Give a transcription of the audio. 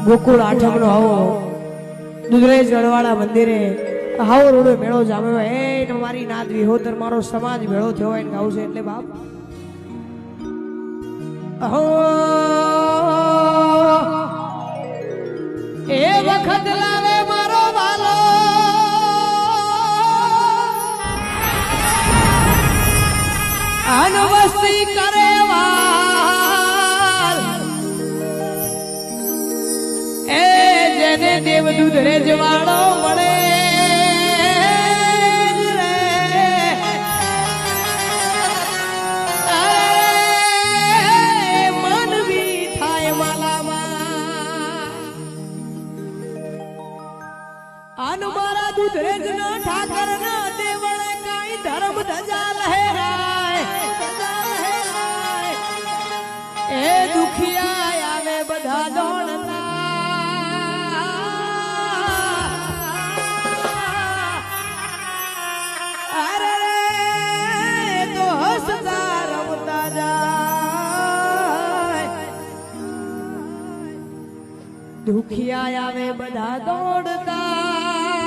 ગોકુળ આઠમનો આવો દુધરેજ ગઢવાળા મંદિરે હાવો રોડો મેળો જામ્યો. એ તમારી નાદ વિહોતર મારો સમાજ મેળો થયો હોય ને ગાવું છે એટલે બાપ એ વખત લાવે મારો વાલો અનવસ્તી કરે વાલ એ જેને દેવદૂત રેજવાળો મળે માનવી થાય માલામાં આન મારા દૂધરેજ ના ઠાકર ના દેવળે કાઈ ધર્મ ધજા લહેરાય એ દુખિયા આવે બધા દોડતા અરે તો હસતા રમતા જાય દુખિયા આવે બધા દોડતા